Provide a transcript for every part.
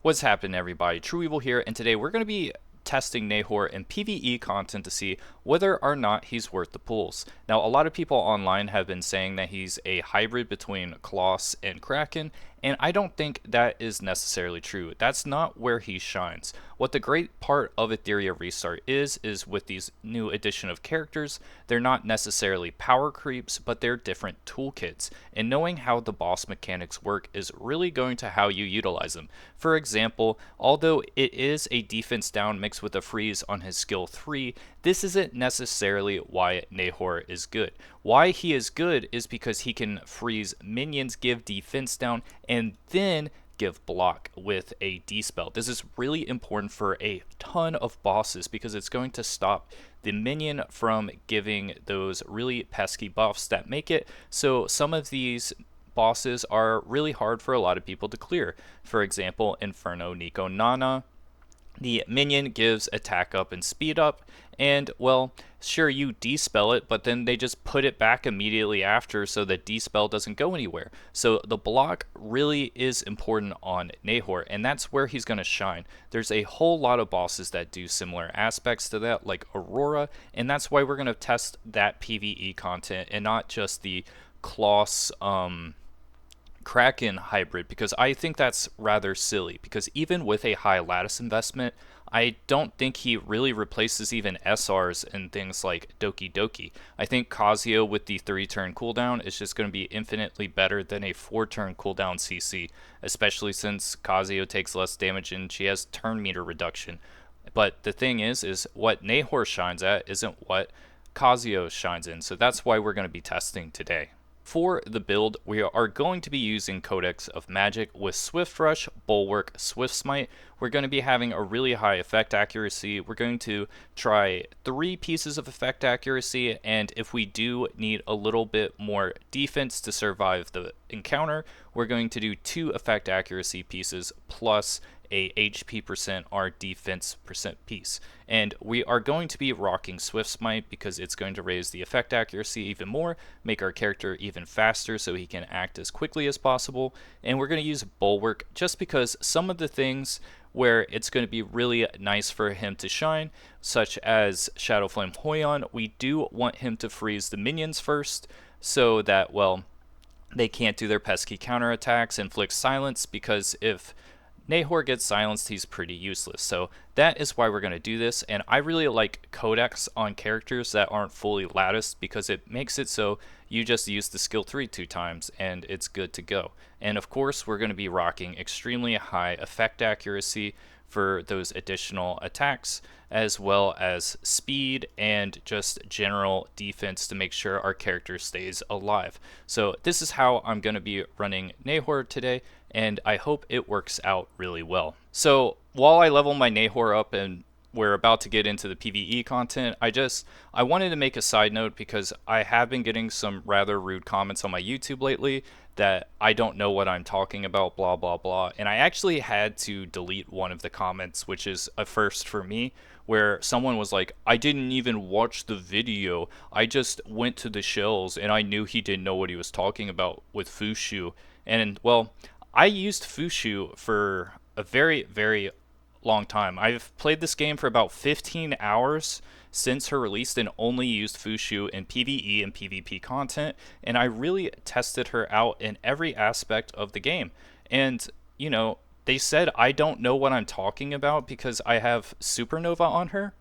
What's happening, everybody? trueeevil here, and today we're going to be testing Nahor in PvE content to see whether or not he's worth the pulls. Now, a lot of people online have been saying that he's a hybrid between Colossus and Kraken, and I don't think that is necessarily true. That's not where he shines. What the great part of Etheria Restart is with these new addition of characters, they're not necessarily power creeps, but they're different toolkits, and knowing how the boss mechanics work is really going to how you utilize them. For example, although it is a defense down mixed with a freeze on his skill 3, this isn't necessarily why Nahor is good. Why he is good is because he can freeze minions, give defense down, and then give block with a D-spell. This is really important for a ton of bosses because it's going to stop the minion from giving those really pesky buffs that make it so some of these bosses are really hard for a lot of people to clear. For example, Inferno Niconana. The minion gives attack up and speed up, and well, sure, you dispel it, but then they just put it back immediately after so that dispel doesn't go anywhere. So the block really is important on Nahor, and that's where he's going to shine. There's a whole lot of bosses that do similar aspects to that, like Aurora, and that's why we're going to test that PvE content and not just the Kloss Kraken hybrid, because I think that's rather silly, because even with a high lattice investment, I don't think he really replaces even SRs and things like Doki Doki. I think Kazuya with the 3-turn cooldown is just going to be infinitely better than a 4-turn cooldown CC, especially since Kazuya takes less damage and she has turn meter reduction. But the thing is what Nahor shines at isn't what Kazuya shines in, so that's why we're going to be testing today. For the build, we are going to be using Codex of Magic with Swift Rush, Bulwark, Swift Smite. We're going to be having a really high effect accuracy. We're going to try 3 pieces of effect accuracy, and if we do need a little bit more defense to survive the encounter, we're going to do 2 effect accuracy pieces plus a HP percent or defense percent piece. And we are going to be rocking Swift Smite because it's going to raise the effect accuracy even more, make our character even faster so he can act as quickly as possible. And we're going to use Bulwark just because some of the things where it's going to be really nice for him to shine, such as Shadowflame Hoyan, we do want him to freeze the minions first so that, well, they can't do their pesky counterattacks, inflict silence, because if Nahor gets silenced, he's pretty useless. So that is why we're going to do this, and I really like Codex on characters that aren't fully latticed because it makes it so you just use the skill 3 2 times and it's good to go. And of course, we're going to be rocking extremely high effect accuracy for those additional attacks, as well as speed and just general defense to make sure our character stays alive. So this is how I'm going to be running Nahor today, and I hope it works out really well. So while I level my Nahor up and we're about to get into the PvE content, I wanted to make a side note because I have been getting some rather rude comments on my YouTube lately that I don't know what I'm talking about, blah blah blah, and I actually had to delete one of the comments, which is a first for me, where someone was like, I didn't even watch the video, I just went to the shells and I knew he didn't know what he was talking about with Fushu. And well, I used Fushu for a very long time. I've played this game for about 15 hours since her release and only used Fushu in PvE and PvP content, and I really tested her out in every aspect of the game. And, you know, they said I don't know what I'm talking about because I have Supernova on her.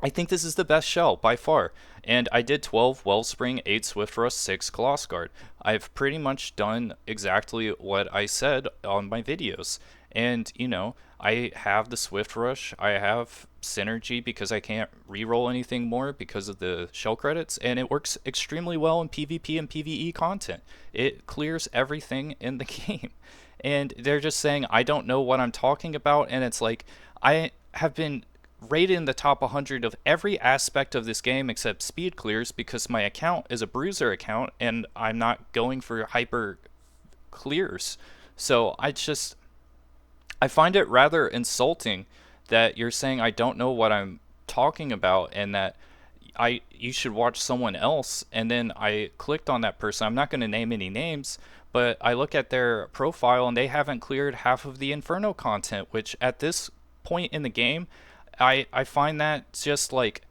I think this is the best shell by far, and I did 12 Wellspring, 8 Swift Rush, 6 Colossus Guard. I've pretty much done exactly what I said on my videos, and you know, I have the Swift Rush, I have Synergy because I can't reroll anything more because of the shell credits, and it works extremely well in PvP and PvE content. It clears everything in the game, and they're just saying I don't know what I'm talking about, and it's like, I have been rated in the top 100 of every aspect of this game except speed clears because my account is a bruiser account and I'm not going for hyper clears. So I find it rather insulting that you're saying I don't know what I'm talking about and that you should watch someone else, and then I clicked on that person. I'm not going to name any names, but I look at their profile and they haven't cleared half of the Inferno content, which at this point in the game, I find that just like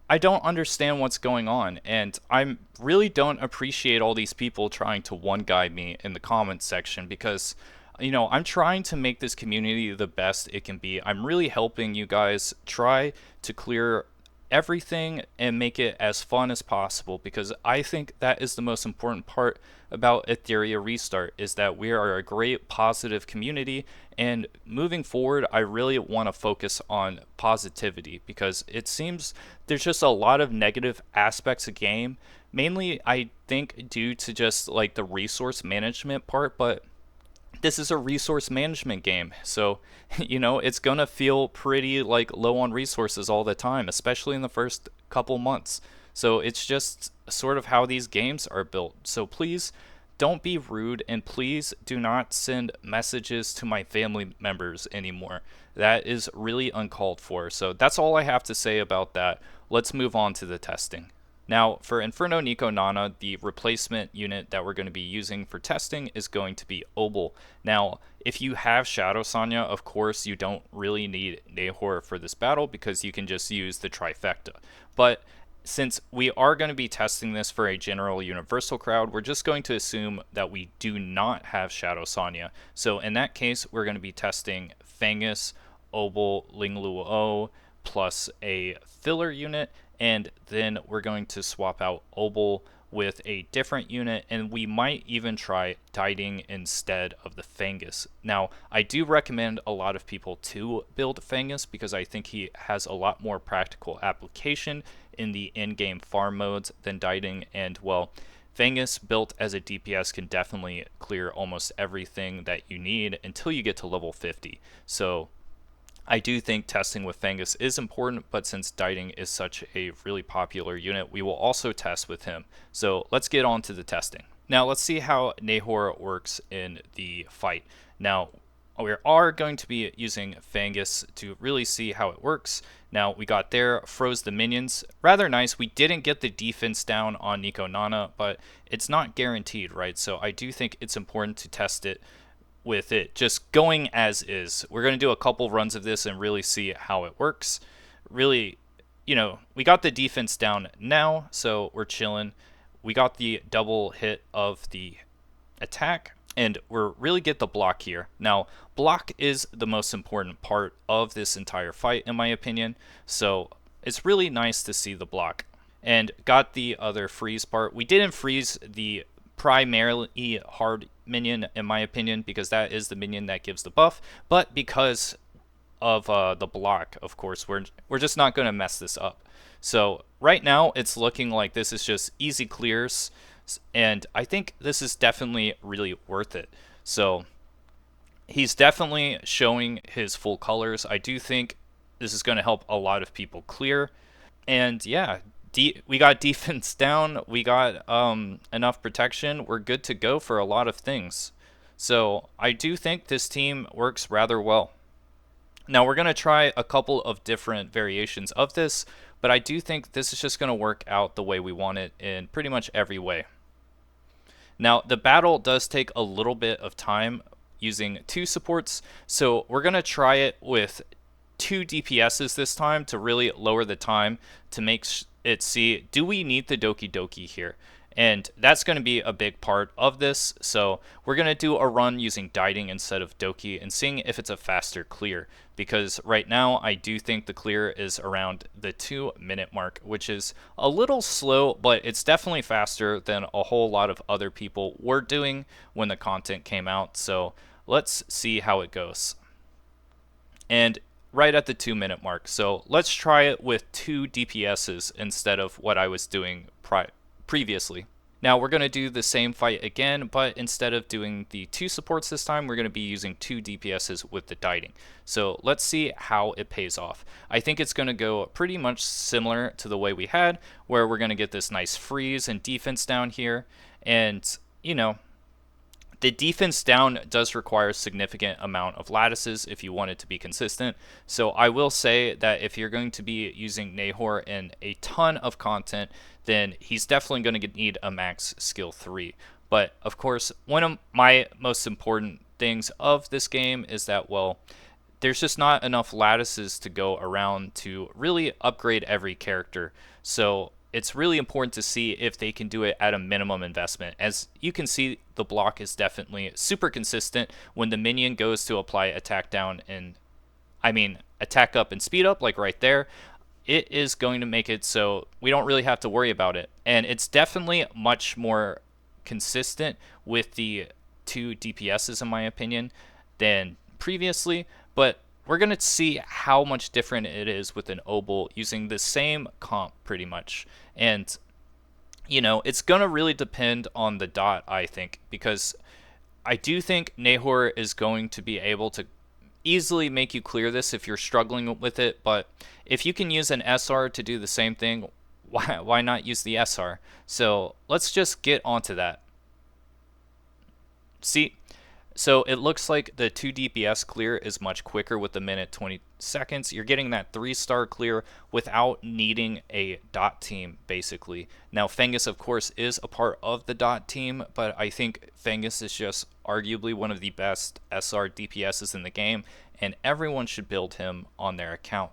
I don't understand what's going on, and I really don't appreciate all these people trying to one guide me in the comments section because, I'm trying to make this community the best it can be. I'm really helping you guys try to clear everything and make it as fun as possible because I think that is the most important part about Etheria Restart is that we are a great positive community, and moving forward I really want to focus on positivity because it seems there's just a lot of negative aspects of game, mainly I think due to just like the resource management part, but this is a resource management game, so it's gonna feel pretty like low on resources all the time, especially in the first couple months. So it's just sort of how these games are built. So please don't be rude, and please do not send messages to my family members anymore. That is really uncalled for. So that's all I have to say about that. Let's move on to the testing. Now, for Inferno Niconana, the replacement unit that we're going to be using for testing is going to be Obel. Now, if you have Shadow Sonya, of course, you don't really need Nahor for this battle because you can just use the trifecta. But since we are going to be testing this for a general universal crowd, we're just going to assume that we do not have Shadow Sonya. So in that case, we're going to be testing Fangus, Obel, Lingluo, plus a filler unit, and then we're going to swap out Obel with a different unit, and we might even try Diding instead of the Fangus. Now, I do recommend a lot of people to build Fangus because I think he has a lot more practical application in the in-game farm modes than Diding, and well, Fangus built as a DPS can definitely clear almost everything that you need until you get to level 50. So I do think testing with Fangus is important, but since Diding is such a really popular unit, we will also test with him. So let's get on to the testing. Now let's see how Nahor works in the fight. Now we are going to be using Fangus to really see how it works. Now we got there, froze the minions. Rather nice. We didn't get the defense down on Niconana, but it's not guaranteed, right? So I do think it's important to test it with it just going as is. We're going to do a couple runs of this and really see how it works. Really, we got the defense down now, so we're chilling. We got the double hit of the attack, and we're really get the block here. Now, block is the most important part of this entire fight, in my opinion, so it's really nice to see the block. And got the other freeze part. We didn't freeze the primarily hard minion, in my opinion, because that is the minion that gives the buff, but because of the block, of course, we're just not going to mess this up. So right now it's looking like this is just easy clears, and I think this is definitely really worth it. So he's definitely showing his full colors. I do think this is going to help a lot of people clear, and yeah, we got defense down, we got enough protection, we're good to go for a lot of things. So I do think this team works rather well. Now we're going to try a couple of different variations of this, but I do think this is just going to work out the way we want it in pretty much every way. Now the battle does take a little bit of time using 2 supports, so we're going to try it with 2 DPSs this time to really lower the time to make it see, do we need the Doki Doki here? And that's going to be a big part of this. So we're going to do a run using Diding instead of Doki and seeing if it's a faster clear. Because right now I do think the clear is around the 2-minute mark, which is a little slow, but it's definitely faster than a whole lot of other people were doing when the content came out. So let's see how it goes. And right at the 2-minute mark. So let's try it with 2 DPSs instead of what I was doing previously. Now we're going to do the same fight again, but instead of doing the 2 supports this time, we're going to be using 2 DPSs with the Diding. So let's see how it pays off. I think it's going to go pretty much similar to the way we had, where we're going to get this nice freeze and defense down here. And, the defense down does require a significant amount of lattices if you want it to be consistent. So I will say that if you're going to be using Nahor in a ton of content, then he's definitely going to need a max skill 3. But of course, one of my most important things of this game is that, well, there's just not enough lattices to go around to really upgrade every character. So it's really important to see if they can do it at a minimum investment. As you can see, the block is definitely super consistent when the minion goes to apply attack down and attack up and speed up, like right there. It is going to make it so we don't really have to worry about it. And it's definitely much more consistent with the two DPSs, in my opinion, than previously. But we're going to see how much different it is with an Obel using the same comp pretty much. And, it's going to really depend on the dot, I think, because I do think Nahor is going to be able to easily make you clear this if you're struggling with it. But if you can use an SR to do the same thing, why not use the SR? So let's just get onto that. See, so it looks like the 2 DPS clear is much quicker with the minute 20 seconds. You're getting that 3-star clear without needing a dot team, basically. Now, Fengus, of course, is a part of the dot team, but I think Fengus is just arguably one of the best SR DPSs in the game, and everyone should build him on their account.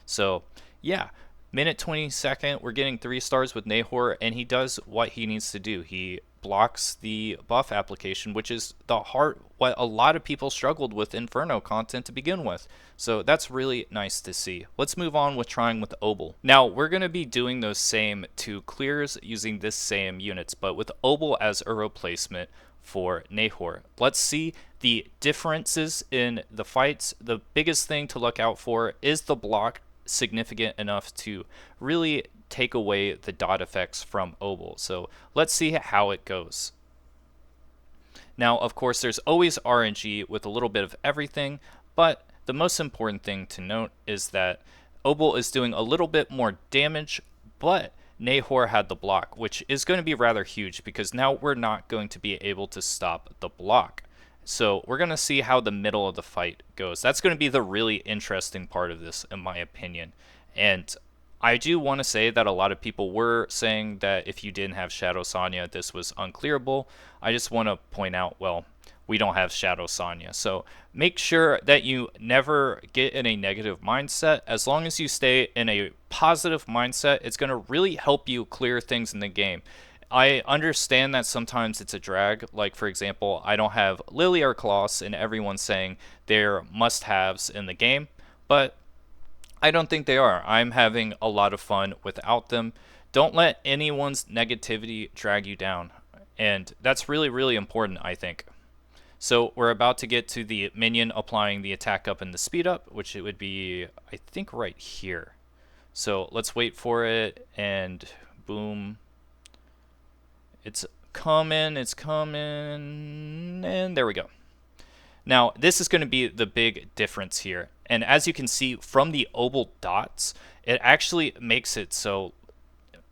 So, yeah. Minute 22nd, we're getting 3 stars with Nahor, and he does what he needs to do. He blocks the buff application, which is what a lot of people struggled with Inferno content to begin with. So that's really nice to see. Let's move on with trying with Obel. Now, we're going to be doing those same 2 clears using this same units, but with Obel as a replacement for Nahor. Let's see the differences in the fights. The biggest thing to look out for is the block significant enough to really take away the dot effects from Obel. So let's see how it goes. Now, of course, there's always RNG with a little bit of everything, but the most important thing to note is that Obel is doing a little bit more damage, but Nahor had the block, which is going to be rather huge because now we're not going to be able to stop the block. So we're going to see how the middle of the fight goes. That's going to be the really interesting part of this, in my opinion. And I do want to say that a lot of people were saying that if you didn't have Shadow Sonya, this was unclearable. I just want to point out, well, we don't have Shadow Sonya. So make sure that you never get in a negative mindset. As long as you stay in a positive mindset, it's going to really help you clear things in the game. I understand that sometimes it's a drag. Like, for example, I don't have Lily or Kloss, and everyone's saying they're must-haves in the game, but I don't think they are. I'm having a lot of fun without them. Don't let anyone's negativity drag you down, and that's really, really important, I think. So we're about to get to the minion applying the attack up and the speed up, which it would be, I think, right here. So let's wait for it, and boom. It's coming, and there we go. Now, this is going to be the big difference here. And as you can see from the Obel dots, it actually makes it so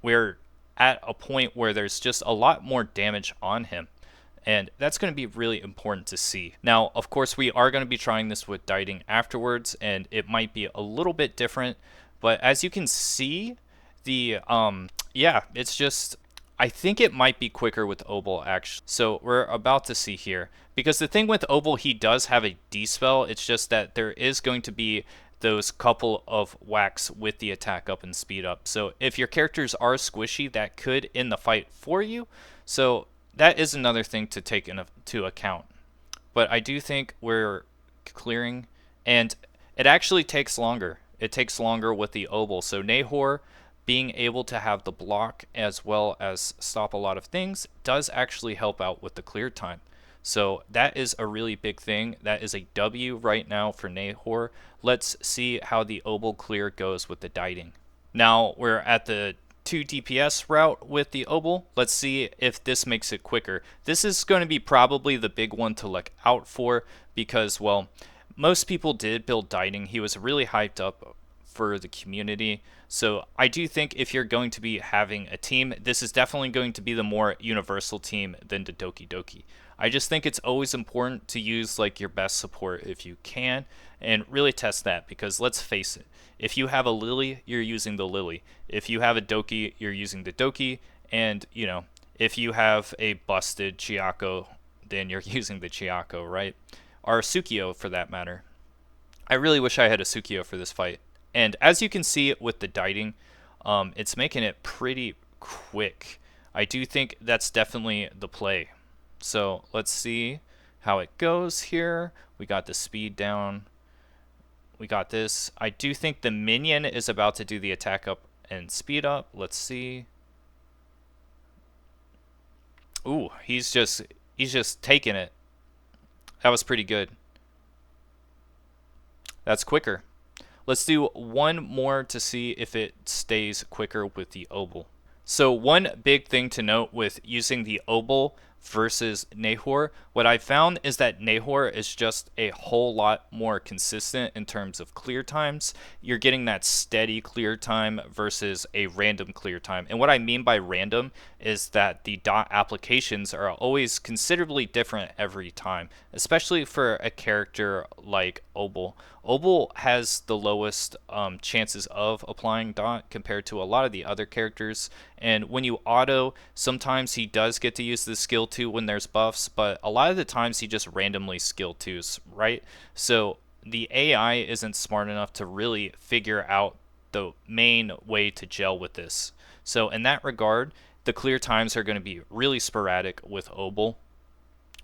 we're at a point where there's just a lot more damage on him. And that's going to be really important to see. Now, of course, we are going to be trying this with dieting afterwards, and it might be a little bit different. But as you can see, it's just, I think it might be quicker with Obel, actually. So we're about to see here. Because the thing with Obel, he does have a D-spell. It's just that there is going to be those couple of whacks with the attack up and speed up. So if your characters are squishy, that could end the fight for you. So that is another thing to take into account. But I do think we're clearing. And it actually takes longer. It takes longer with the Obel. So Nahor being able to have the block as well as stop a lot of things does actually help out with the clear time. So that is a really big thing. That is a W right now for Nahor. Let's see how the Obel clear goes with the dieting. Now we're at the 2 DPS route with the Obel. Let's see if this makes it quicker. This is going to be probably the big one to look out for because, well, most people did build dieting. He was really hyped up for the community. So I do think if you're going to be having a team, this is definitely going to be the more universal team than the Doki Doki. I just think it's always important to use like your best support if you can and really test that because let's face it, if you have a Lily, you're using the Lily. If you have a Doki, you're using the Doki, and If you have a busted Chiako, then you're using the Chiako, right? Or Sukio for that matter. I really wish I had a Sukio for this fight. And as you can see with the diting, it's making it pretty quick. I do think that's definitely the play. So let's see how it goes here. We got the speed down. We got this. I do think the minion is about to do the attack up and speed up. Let's see. Ooh, he's just taking it. That was pretty good. That's quicker. Let's do one more to see if it stays quicker with the Obel. So one big thing to note with using the Obel versus Nahor, what I found is that Nahor is just a whole lot more consistent in terms of clear times. You're getting that steady clear time versus a random clear time. And what I mean by random is that the dot applications are always considerably different every time, especially for a character like Obel. Obel has the lowest chances of applying dot compared to a lot of the other characters. And when you auto, sometimes he does get to use the skill 2 when there's buffs, but a lot of the times he just randomly skill 2s, right? So the AI isn't smart enough to really figure out the main way to gel with this. So in that regard, the clear times are going to be really sporadic with Obel.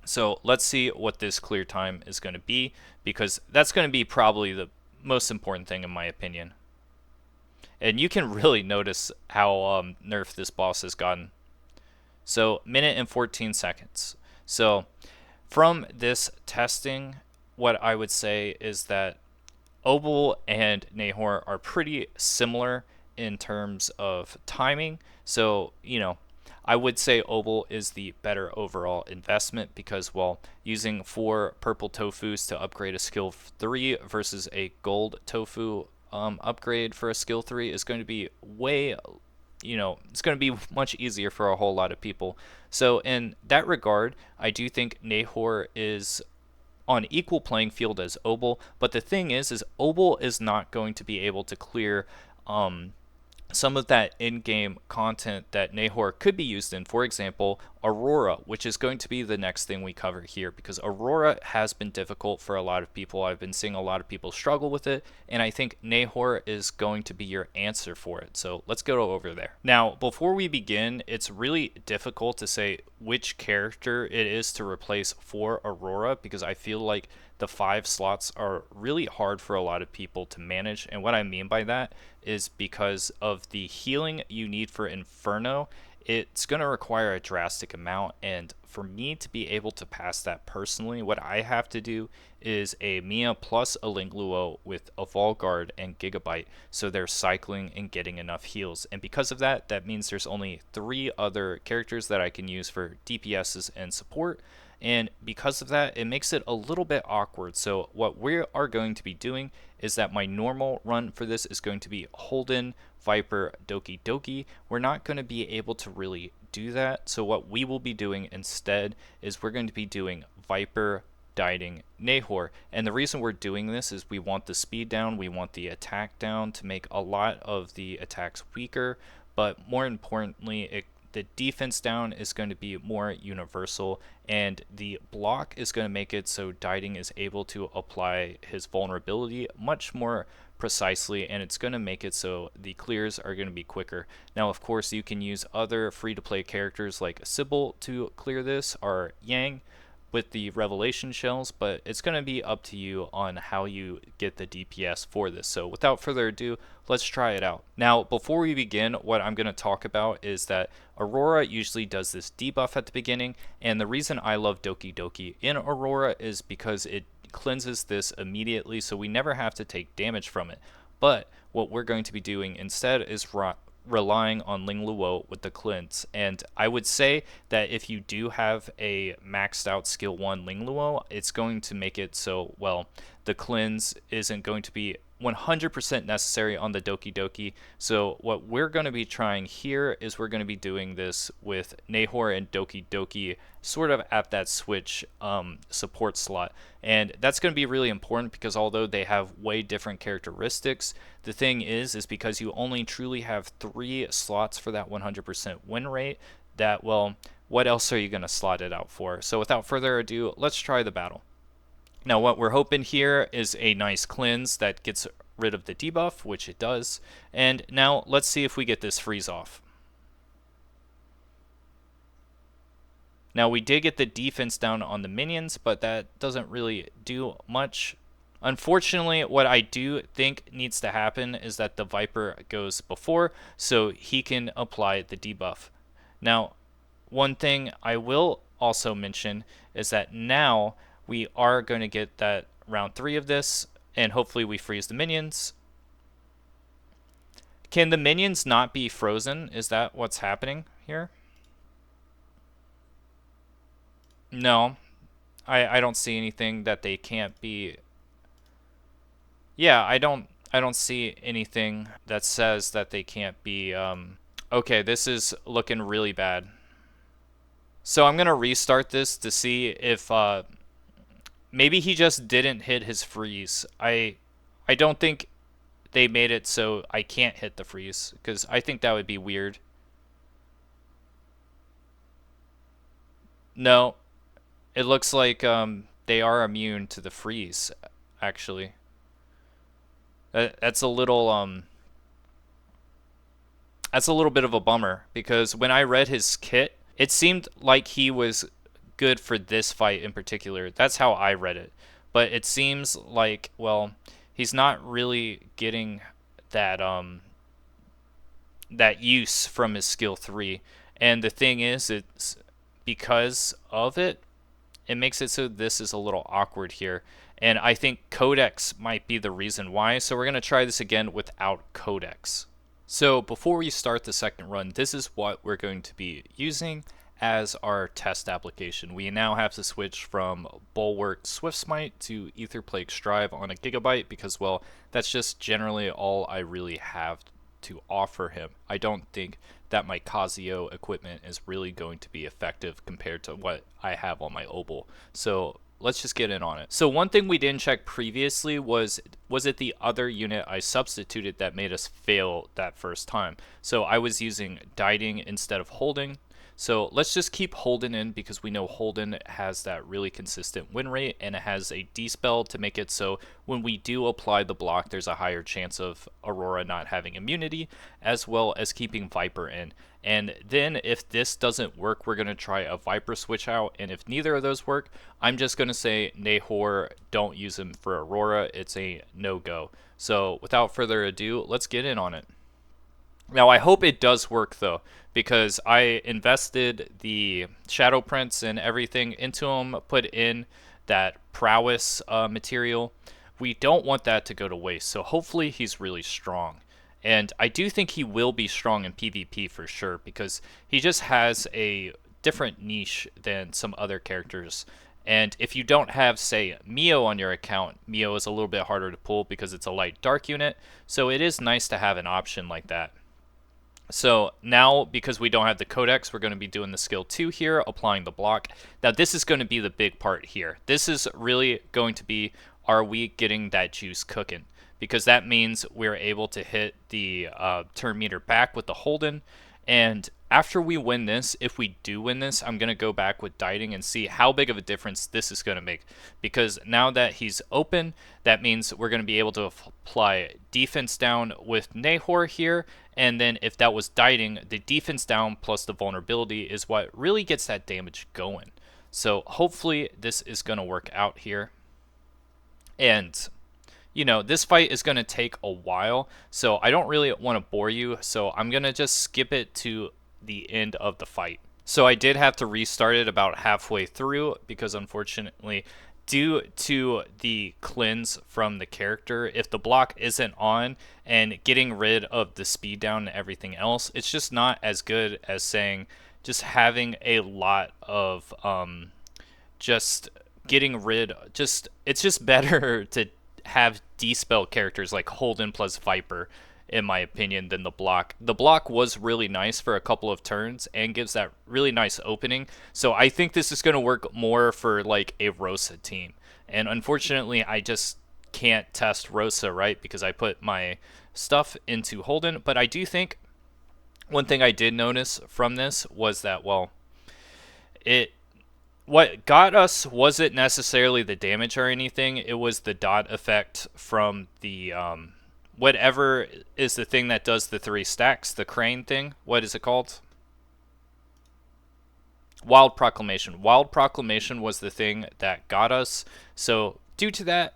So let's see what this clear time is going to be, because that's going to be probably the most important thing in my opinion. And you can really notice how nerfed this boss has gotten. So minute and 14 seconds. So from this testing, what I would say is that Obel and Nahor are pretty similar in terms of timing. So, I would say Obel is the better overall investment because, well, using 4 purple tofus to upgrade a skill 3 versus a gold tofu upgrade for a skill 3 is going to be way, it's going to be much easier for a whole lot of people. So in that regard, I do think Nahor is on equal playing field as Obel, but the thing is Obel is not going to be able to clear some of that in-game content that Nahor could be used in. For example, Aurora, which is going to be the next thing we cover here, because Aurora has been difficult for a lot of people. I've been seeing a lot of people struggle with it, and I think Nahor is going to be your answer for it. So let's go over there. Now, before we begin, it's really difficult to say which character it is to replace for Aurora, because I feel like the 5 slots are really hard for a lot of people to manage. And what I mean by that is because of the healing you need for Inferno, it's going to require a drastic amount. And for me to be able to pass that personally, what I have to do is a Mia plus a Lingluo with a Volguard and Gigabyte, so they're cycling and getting enough heals. And because of that, that means there's only 3 other characters that I can use for DPSs and support. And because of that, it makes it a little bit awkward. So what we are going to be doing is that my normal run for this is going to be Holden, Viper, Doki Doki. We're not going to be able to really do that. So what we will be doing instead is we're going to be doing Viper, Dieting, Nahor. And the reason we're doing this is we want the speed down, we want the attack down to make a lot of the attacks weaker. But more importantly, the defense down is going to be more universal, and the block is going to make it so Dieting is able to apply his vulnerability much more precisely, and it's going to make it so the clears are going to be quicker. Now, of course, you can use other free-to-play characters like Sybil to clear this, or Yang with the revelation shells, but it's going to be up to you on how you get the DPS for this. So without further ado, let's try it out. Now, before we begin, what I'm going to talk about is that Aurora usually does this debuff at the beginning, and the reason I love Doki Doki in Aurora is because it cleanses this immediately, so we never have to take damage from it. But what we're going to be doing instead is relying on Ling Luo with the cleanse. And I would say that if you do have a maxed out skill 1 Ling Luo, it's going to make it so, well, the cleanse isn't going to be 100% necessary on the Doki Doki. So what we're going to be trying here is we're going to be doing this with Nahor and Doki Doki sort of at that switch support slot. And that's going to be really important because although they have way different characteristics, the thing is because you only truly have 3 slots for that 100% win rate, that, well, what else are you going to slot it out for? So without further ado, let's try the battle. Now what we're hoping here is a nice cleanse that gets rid of the debuff, which it does. And now let's see if we get this freeze off. Now we did get the defense down on the minions, but that doesn't really do much. Unfortunately, what I do think needs to happen is that the Viper goes before, so he can apply the debuff. Now, one thing I will also mention is that now we are going to get that round 3 of this, and hopefully we freeze the minions. Can the minions not be frozen? Is that what's happening here? No, I don't see anything that they can't be. Yeah, I don't see anything that says that they can't be. Okay, this is looking really bad. So I'm gonna restart this to see if maybe he just didn't hit his freeze. I don't think they made it so I can't hit the freeze, because I think that would be weird. No, it looks like they are immune to the freeze, actually. That's a little that's a little bit of a bummer, because when I read his kit, it seemed like he was good for this fight in particular. That's how I read it. But it seems like, well, he's not really getting that that use from his skill 3. And the thing is, it's because of it, it makes it so this is a little awkward here. And I think Codex might be the reason why. So we're going to try this again without Codex. So before we start the second run, this is what we're going to be using as our test application. We now have to switch from Bulwark Swift Smite to Ether Plague Strive on a Gigabyte because, well, that's just generally all I really have to offer him. I don't think that my Casio equipment is really going to be effective compared to what I have on my Obel. So let's just get in on it. So one thing we didn't check previously was it the other unit I substituted that made us fail that first time? So I was using Dieting instead of Holding. So let's just keep Holden in because we know Holden has that really consistent win rate, and it has a D-spell to make it so when we do apply the block, there's a higher chance of Aurora not having immunity, as well as keeping Viper in. And then if this doesn't work, we're going to try a Viper switch out, and if neither of those work, I'm just going to say, Nahor, don't use him for Aurora. It's a no-go. So without further ado, let's get in on it. Now, I hope it does work, though, because I invested the Shadow Prints and everything into him, put in that Prowess material. We don't want that to go to waste, so hopefully he's really strong. And I do think he will be strong in PvP for sure, because he just has a different niche than some other characters. And if you don't have, say, Mio on your account, Mio is a little bit harder to pull because it's a light dark unit, so it is nice to have an option like that. So now, because we don't have the Codex, we're going to be doing the skill 2 here, applying the block. Now, this is going to be the big part here. This is really going to be, are we getting that juice cooking? Because that means we're able to hit the turn meter back with the Holden. And after we win this, if we do win this, I'm going to go back with Dieting and see how big of a difference this is going to make. Because now that he's open, that means we're going to be able to apply defense down with Nahor here. And then if that was Dieting, the defense down plus the vulnerability is what really gets that damage going. So hopefully this is going to work out here. And you know, this fight is going to take a while, so I don't really want to bore you, so I'm going to just skip it to the end of the fight. So I did have to restart it about halfway through because unfortunately, due to the cleanse from the character, if the block isn't on and getting rid of the speed down and everything else, it's just not as good as saying just having a lot of just getting rid, it's just better to have D-spell characters like Holden plus Viper, in my opinion, than the block. The block was really nice for a couple of turns and gives that really nice opening. So I think this is going to work more for like a Rosa team. And unfortunately, I just can't test Rosa, right? Because I put my stuff into Holden. But I do think One thing I did notice from this was that, well, it what got us wasn't necessarily the damage or anything. It was the dot effect from the whatever is the thing that does the 3 stacks, the crane thing. What is it called? Wild Proclamation. Wild Proclamation was the thing that got us. So due to that,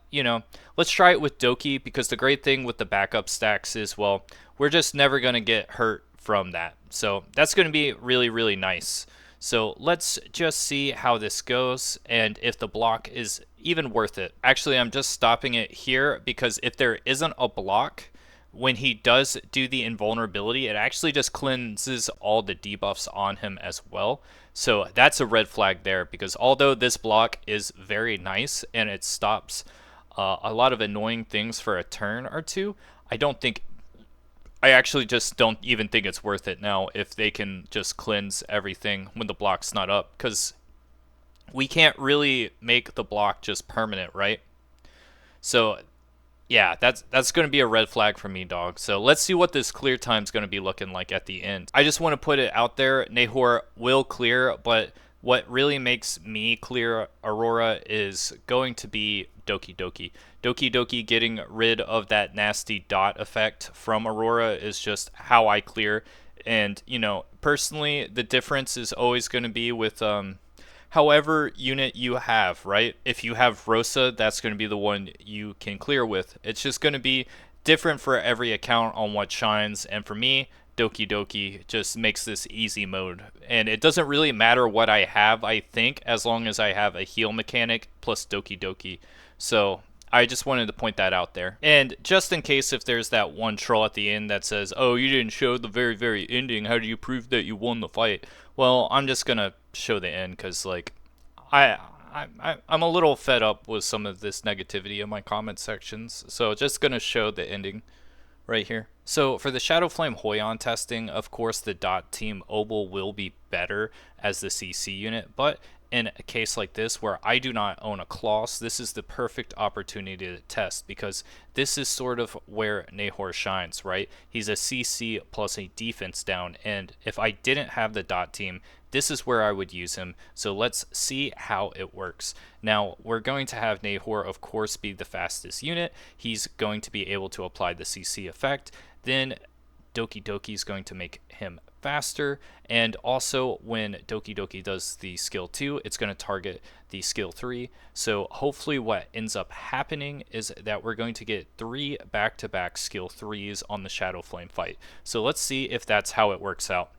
let's try it with Doki, because the great thing with the backup stacks is, well, we're just never going to get hurt from that. So that's going to be really, really nice. So let's just see how this goes and if the block is even worth it. Actually, I'm just stopping it here because if there isn't a block, when he does do the invulnerability, it actually just cleanses all the debuffs on him as well. So that's a red flag there, because although this block is very nice and it stops a lot of annoying things for a turn or two, I actually just don't even think it's worth it now if they can just cleanse everything when the block's not up, because we can't really make the block just permanent, right? So yeah, that's going to be a red flag for me, dog. So let's see what this clear time's going to be looking like at the end. I just want to put it out there, Nahor will clear, but what really makes me clear Aurora is going to be Doki Doki. Doki Doki getting rid of that nasty dot effect from Aurora is just how I clear. And, personally, the difference is always going to be with however unit you have, right? If you have Rosa, that's going to be the one you can clear with. It's just going to be different for every account on what shines, and for me, Doki Doki just makes this easy mode. And it doesn't really matter what I have, I think, as long as I have a heal mechanic plus Doki Doki. So I just wanted to point that out there. And just in case if there's that one troll at the end that says, oh, you didn't show the very, very ending, how do you prove that you won the fight? Well, I'm just going to show the end because, like, I'm a little fed up with some of this negativity in my comment sections. So just going to show the ending right here. So for the Shadowflame Hoyan testing, of course, the dot team Obel will be better as the CC unit, but in a case like this where I do not own a Kloss, this is the perfect opportunity to test, because this is sort of where Nahor shines, right? He's a CC plus a defense down, and if I didn't have the dot team, this is where I would use him. So let's see how it works. Now, we're going to have Nahor, of course, be the fastest unit. He's going to be able to apply the CC effect. Then Doki Doki is going to make him faster, and also when Doki Doki does the skill 2, it's going to target the skill 3. So hopefully what ends up happening is that we're going to get 3 back-to-back skill 3s on the Shadowflame fight. So let's see if that's how it works out.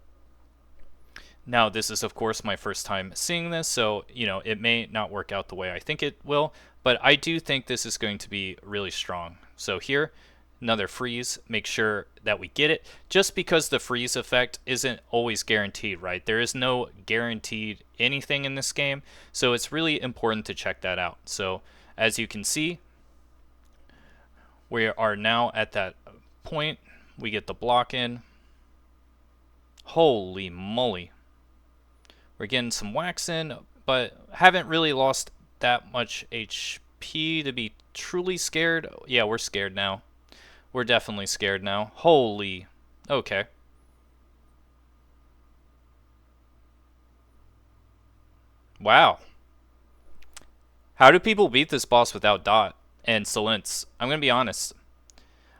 Now, this is, of course, my first time seeing this, so, it may not work out the way I think it will, but I do think this is going to be really strong. So here, another freeze, make sure that we get it, just because the freeze effect isn't always guaranteed, right? There is no guaranteed anything in this game, so it's really important to check that out. So, as you can see, we are now at that point. We get the block in. Holy moly. We're getting some wax in, but haven't really lost that much HP to be truly scared. Yeah, we're scared now. We're definitely scared now. Holy. Okay. Wow. How do people beat this boss without Dot and Silence? I'm going to be honest.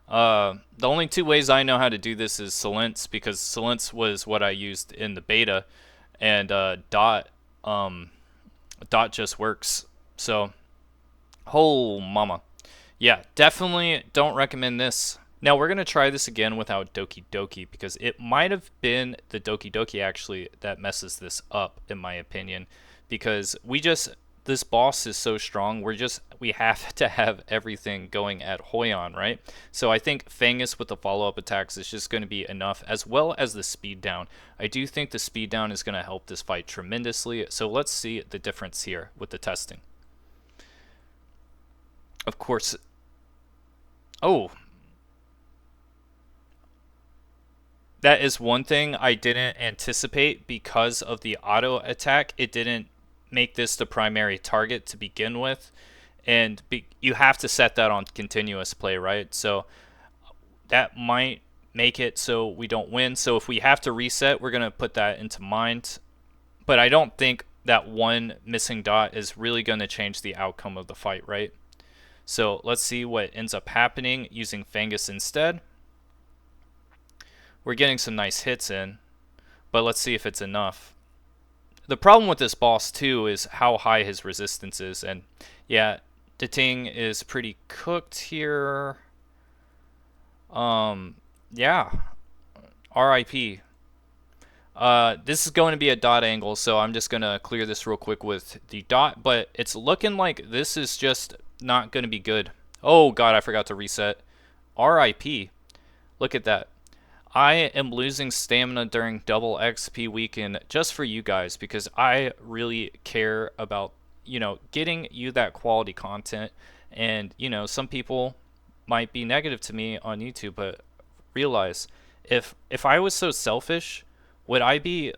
The only 2 ways I know how to do this is Silence, because Silence was what I used in the beta, and Dot just works. So, oh mama. Yeah, definitely don't recommend this. Now we're going to try this again without Doki Doki, because it might have been the Doki Doki actually that messes this up, in my opinion, because this boss is so strong, we have to have everything going at Hoyan, right? So I think Fangus with the follow-up attacks is just going to be enough, as well as the speed down. I do think the speed down is going to help this fight tremendously, so let's see the difference here with the testing. Of course, oh, that is one thing I didn't anticipate. Because of the auto attack, it didn't make this the primary target to begin with, and you have to set that on continuous play, right? So that might make it so we don't win. So if we have to reset, we're going to put that into mind. But I don't think that one missing dot is really going to change the outcome of the fight, right? So let's see what ends up happening using Fangus instead. We're getting some nice hits in, but let's see if it's enough. The problem with this boss too is how high his resistance is, and yeah, Dating is pretty cooked here. Yeah, RIP. This is going to be a dot angle, so I'm just going to clear this real quick with the dot, but it's looking like this is just not going to be good. Oh god, I forgot to reset. RIP. Look at that. I am losing stamina during double XP weekend just for you guys because I really care about, getting you that quality content. And, some people might be negative to me on YouTube, but realize if I was so selfish, would I be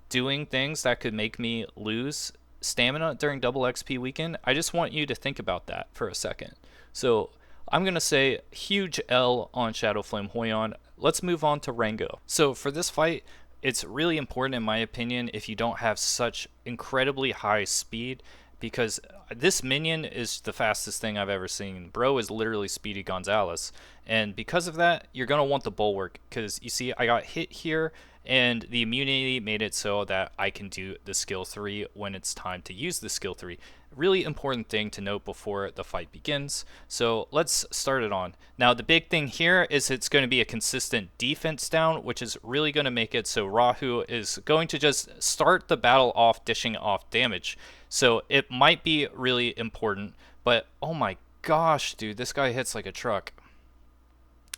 doing things that could make me lose stamina during double XP weekend? I just want you to think about that for a second. So I'm going to say huge L on Shadowflame Hoyan. Let's move on to Rengo. So for this fight, it's really important in my opinion if you don't have such incredibly high speed, because this minion is the fastest thing I've ever seen. Bro is literally Speedy Gonzalez. And because of that, you're going to want the bulwark, because you see I got hit here and the immunity made it so that I can do the skill 3 when it's time to use the skill 3. Really important thing to note before the fight begins. So let's start it on. Now the big thing here is it's going to be a consistent defense down, which is really going to make it so Rahu is going to just start the battle off dishing off damage. So it might be really important, but oh my gosh, dude, this guy hits like a truck.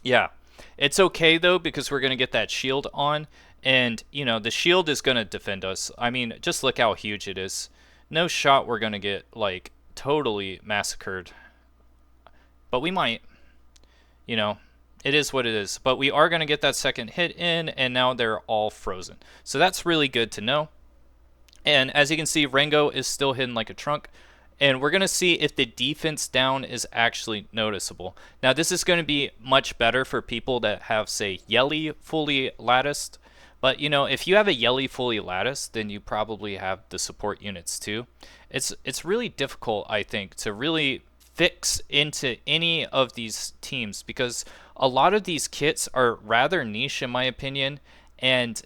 Yeah, it's okay though, because we're going to get that shield on, and the shield is going to defend us. I mean, just look how huge it is. No shot we're going to get like totally massacred, but we might. It is what it is, but we are going to get that second hit in, and now they're all frozen. So that's really good to know. And as you can see, Rengo is still hidden like a trunk. And we're going to see if the defense down is actually noticeable. Now, this is going to be much better for people that have, say, Yelly fully latticed. But, if you have a Yelly fully latticed, then you probably have the support units too. It's really difficult, I think, to really fix into any of these teams, because a lot of these kits are rather niche in my opinion. And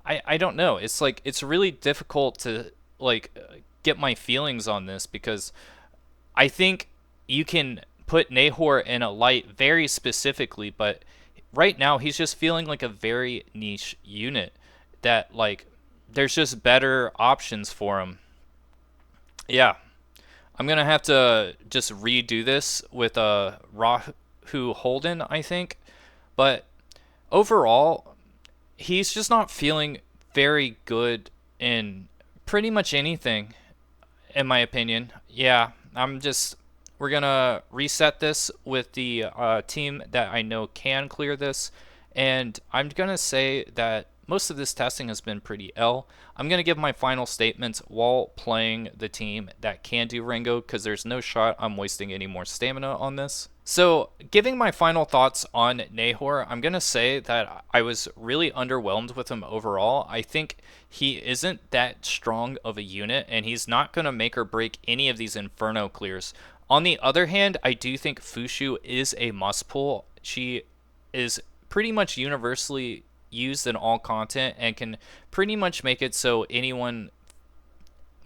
I don't know. It's like, it's really difficult to get my feelings on this, because I think you can put Nahor in a light very specifically, but right now he's just feeling like a very niche unit that there's just better options for him. Yeah, I'm gonna have to just redo this with Rahu Holden, I think, but overall he's just not feeling very good in pretty much anything, in my opinion. Yeah, we're gonna reset this with the team that I know can clear this, and I'm gonna say that most of this testing has been pretty L. I'm gonna give my final statements while playing the team that can do Rengo, because there's no shot I'm wasting any more stamina on this. So, giving my final thoughts on Nahor, I'm going to say that I was really underwhelmed with him overall. I think he isn't that strong of a unit, and he's not going to make or break any of these Inferno clears. On the other hand, I do think Fushu is a must pull. She is pretty much universally used in all content and can pretty much make it so anyone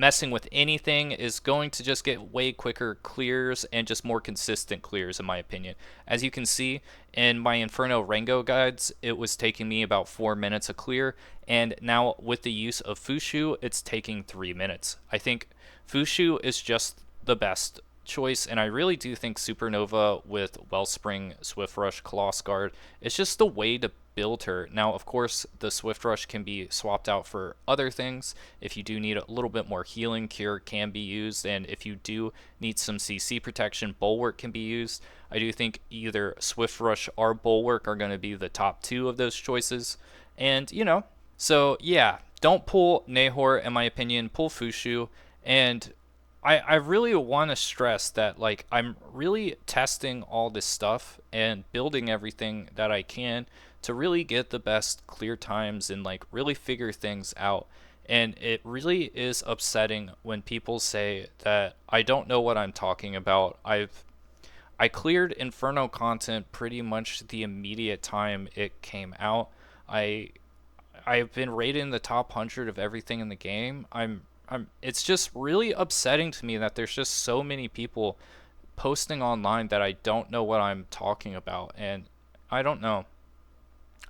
messing with anything is going to just get way quicker clears and just more consistent clears, in my opinion. As you can see in my Inferno Rengo guides, it was taking me about 4 minutes a clear, and now with the use of Fushu, it's taking 3 minutes. I think Fushu is just the best choice, and I really do think Supernova with Wellspring, Swift Rush, Coloss Guard is just the way to build her. Now, of course, the Swift Rush can be swapped out for other things. If you do need a little bit more healing, Cure can be used, and if you do need some CC protection, Bulwark can be used. I do think either Swift Rush or Bulwark are going to be the top 2 of those choices. And, so yeah, don't pull Nahor, in my opinion. Pull Fushu, and I really want to stress that like I'm really testing all this stuff and building everything that I can to really get the best clear times and like really figure things out. And it really is upsetting when people say that I don't know what I'm talking about. I cleared Inferno content pretty much the immediate time it came out. I I've been rated in the top 100 of everything in the game. It's just really upsetting to me that there's just so many people posting online that I don't know what I'm talking about, and I don't know.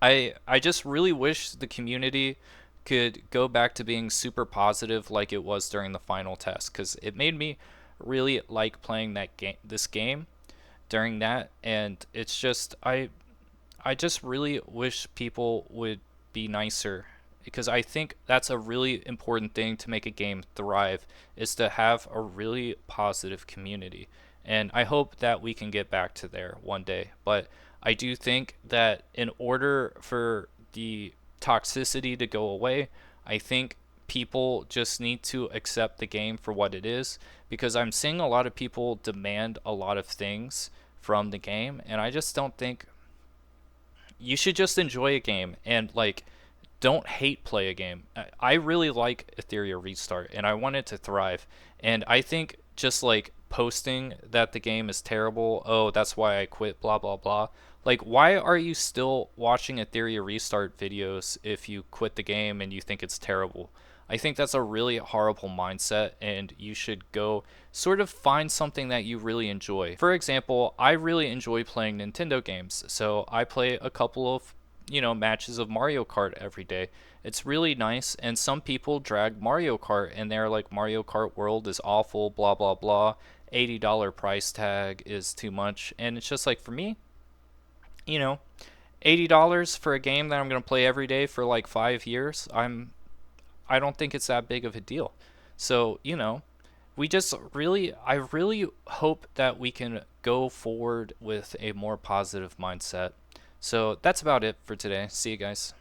I just really wish the community could go back to being super positive like it was during the final test, cuz it made me really like playing this game during that. And it's just I just really wish people would be nicer, because I think that's a really important thing to make a game thrive, is to have a really positive community. And I hope that we can get back to there one day. But I do think that in order for the toxicity to go away, I think people just need to accept the game for what it is, because I'm seeing a lot of people demand a lot of things from the game, and I just don't think you should just enjoy a game and like don't hate play a game. I really like Etheria Restart and I want it to thrive. And I think just like posting that the game is terrible, oh, that's why I quit, blah, blah, blah. Like, why are you still watching Etheria Restart videos if you quit the game and you think it's terrible? I think that's a really horrible mindset, and you should go sort of find something that you really enjoy. For example, I really enjoy playing Nintendo games, so I play a couple of matches of Mario Kart every day. It's really nice, and some people drag Mario Kart and they're like, Mario Kart World is awful, blah blah blah. $80 price tag is too much. And it's just like, for me, you know, $80 for a game that I'm going to play every day for like 5 years, I don't think it's that big of a deal. So, I really hope that we can go forward with a more positive mindset. So that's about it for today. See you guys.